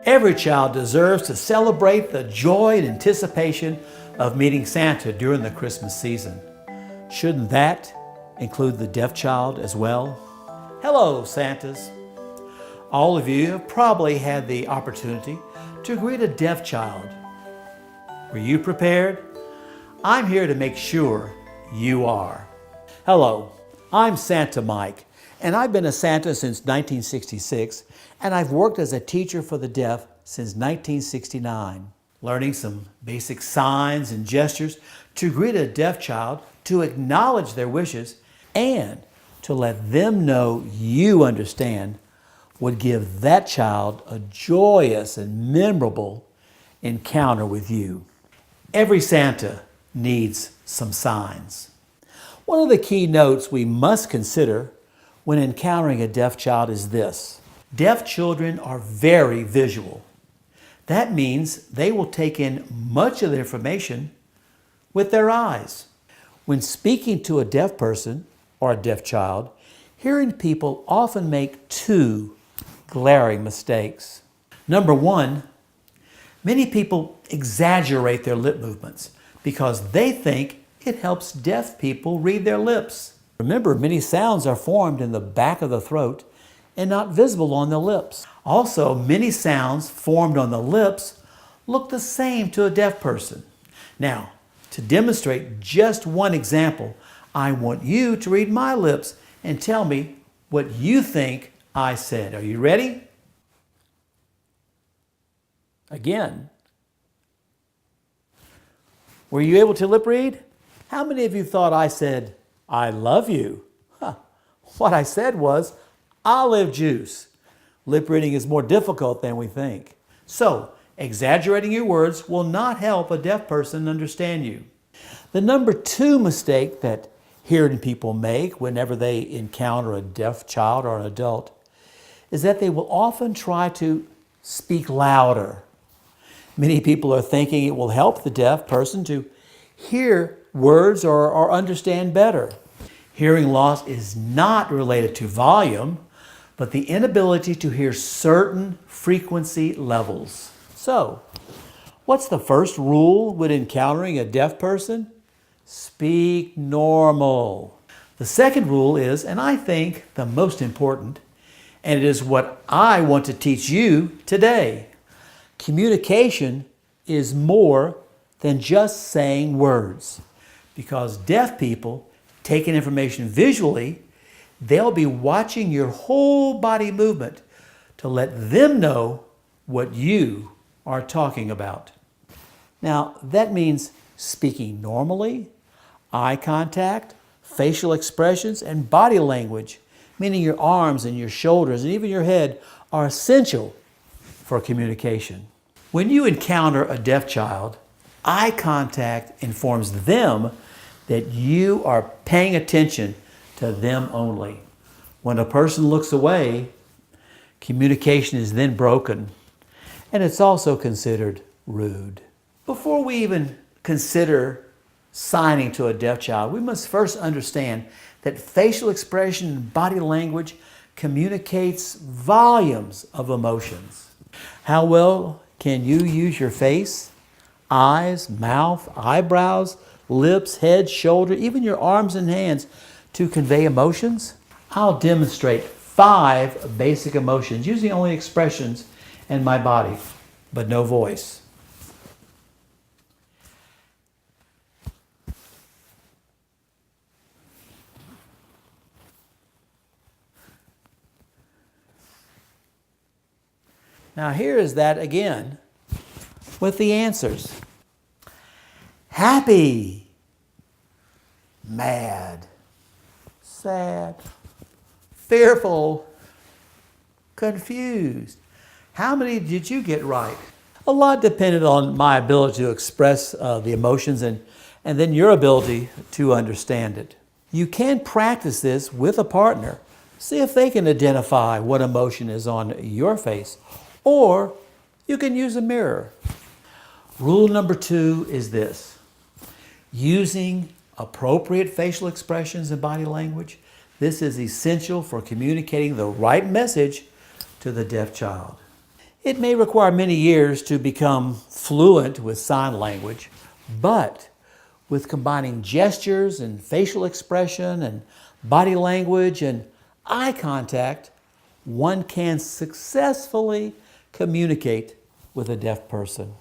Every child deserves to celebrate the joy and anticipation of meeting Santa during the Christmas season. Shouldn't that include the deaf child as well? Hello, Santas. All of you have probably had the opportunity to greet a deaf child. Were you prepared? I'm here to make sure you are. Hello, I'm Santa Mike, and I've been a Santa since 1966, and I've worked as a teacher for the deaf since 1969, learning some basic signs and gestures to greet a deaf child, to acknowledge their wishes, and to let them know you understand would give that child a joyous and memorable encounter with you. Every Santa needs some signs. One of the key notes we must consider when encountering a deaf child is this. Deaf children are very visual. That means they will take in much of the information with their eyes. When speaking to a deaf person or a deaf child, hearing people often make two glaring mistakes. Number one, many people exaggerate their lip movements because they think it helps deaf people read their lips. Remember, many sounds are formed in the back of the throat and not visible on the lips. Also, many sounds formed on the lips look the same to a deaf person. Now, to demonstrate just one example, I want you to read my lips and tell me what you think I said. Are you ready? Again. Were you able to lip read? How many of you thought I said, I love you? What I said was, olive juice. Lip reading is more difficult than we think. So, exaggerating your words will not help a deaf person understand you. The number two mistake that hearing people make whenever they encounter a deaf child or an adult is that they will often try to speak louder. Many people are thinking it will help the deaf person to hear words or understand better. Hearing loss is not related to volume, but the inability to hear certain frequency levels. So, what's the first rule when encountering a deaf person? Speak normal. The second rule is, and I think the most important, and it is what I want to teach you today. Communication is more than just saying words. Because deaf people take in information visually, they'll be watching your whole body movement to let them know what you are talking about. Now, that means speaking normally, eye contact, facial expressions, and body language, meaning your arms and your shoulders and even your head, are essential for communication. When you encounter a deaf child, eye contact informs them that you are paying attention to them only. When a person looks away, communication is then broken, and it's also considered rude. Before we even consider signing to a deaf child, we must first understand that facial expression and body language communicates volumes of emotions. How well can you use your face, eyes, mouth, eyebrows, lips, head, shoulder, even your arms and hands to convey emotions? I'll demonstrate 5 basic emotions using only expressions in my body, but no voice. Now here is that again with the answers. Happy, mad, sad, fearful, confused. How many did you get right? A lot depended on my ability to express the emotions and then your ability to understand it. You can practice this with a partner. See if they can identify what emotion is on your face. Or you can use a mirror. Rule number 2 is this. Using appropriate facial expressions and body language. This is essential for communicating the right message to the deaf child. It may require many years to become fluent with sign language, but with combining gestures and facial expression and body language and eye contact, one can successfully communicate with a deaf person.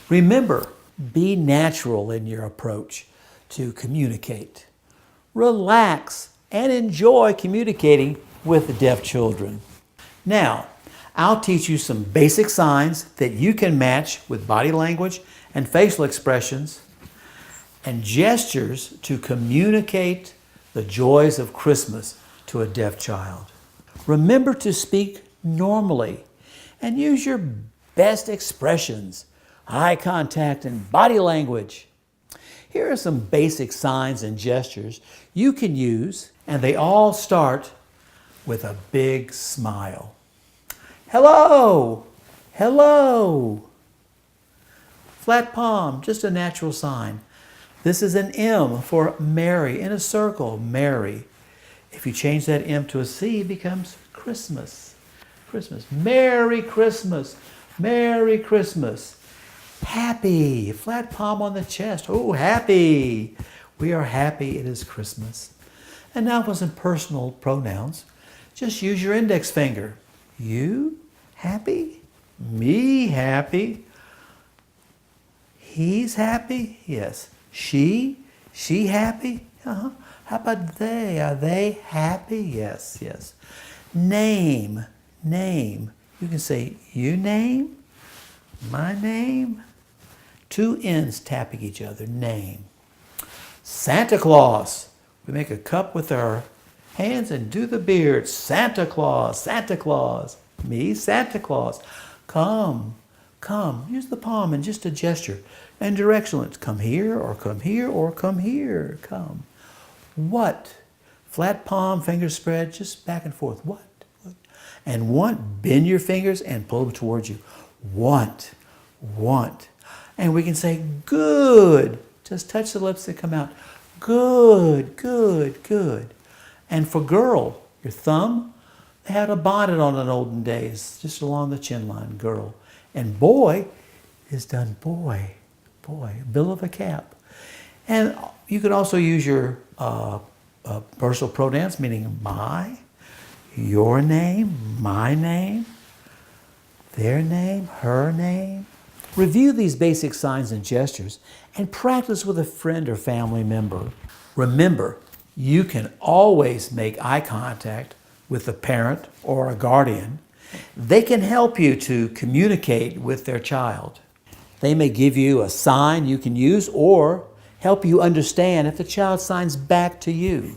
Remember, be natural in your approach to communicate. Relax and enjoy communicating with deaf children. Now, I'll teach you some basic signs that you can match with body language and facial expressions and gestures to communicate the joys of Christmas to a deaf child. Remember to speak normally and use your best expressions, eye contact, and body language. Here are some basic signs and gestures you can use, and they all start with a big smile. Hello, hello. Flat palm, just a natural sign. This is an M for Mary in a circle, Mary. If you change that M to a C, it becomes Christmas. Christmas. Merry Christmas. Merry Christmas. Happy. Flat palm on the chest. Oh, happy. We are happy it is Christmas. And now for some personal pronouns. Just use your index finger. You happy? Me happy? He's happy? Yes. She happy? Uh-huh. How about they? Are they happy? Yes, yes. Name. You can say you name, my name. Two N's tapping each other. Name. Santa Claus. We make a cup with our hands and do the beard. Santa Claus, Santa Claus. Me, Santa Claus. Come. Use the palm in just a gesture and directional. It's come here or come here or come here. Come. What? Flat palm, fingers spread, just back and forth. What? And want, bend your fingers and pull them towards you. Want. And we can say good. Just touch the lips that come out. Good. And for girl, your thumb, they had a bonnet on in olden days, just along the chin line, girl. And boy is done boy, bill of a cap. And you could also use your personal pronouns, meaning my, your name, my name, their name, her name. Review these basic signs and gestures and practice with a friend or family member. Remember, you can always make eye contact with a parent or a guardian. They can help you to communicate with their child. They may give you a sign you can use or help you understand if the child signs back to you.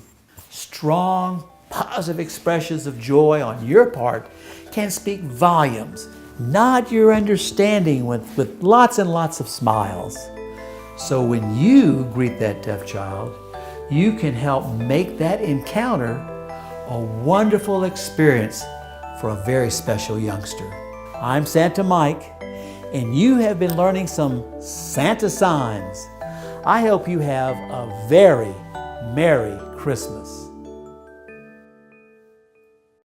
Strong, positive expressions of joy on your part can speak volumes. Nod your understanding with lots and lots of smiles. So when you greet that deaf child, you can help make that encounter a wonderful experience for a very special youngster. I'm Santa Mike, and you have been learning some Santa signs. I hope you have a very Merry Christmas.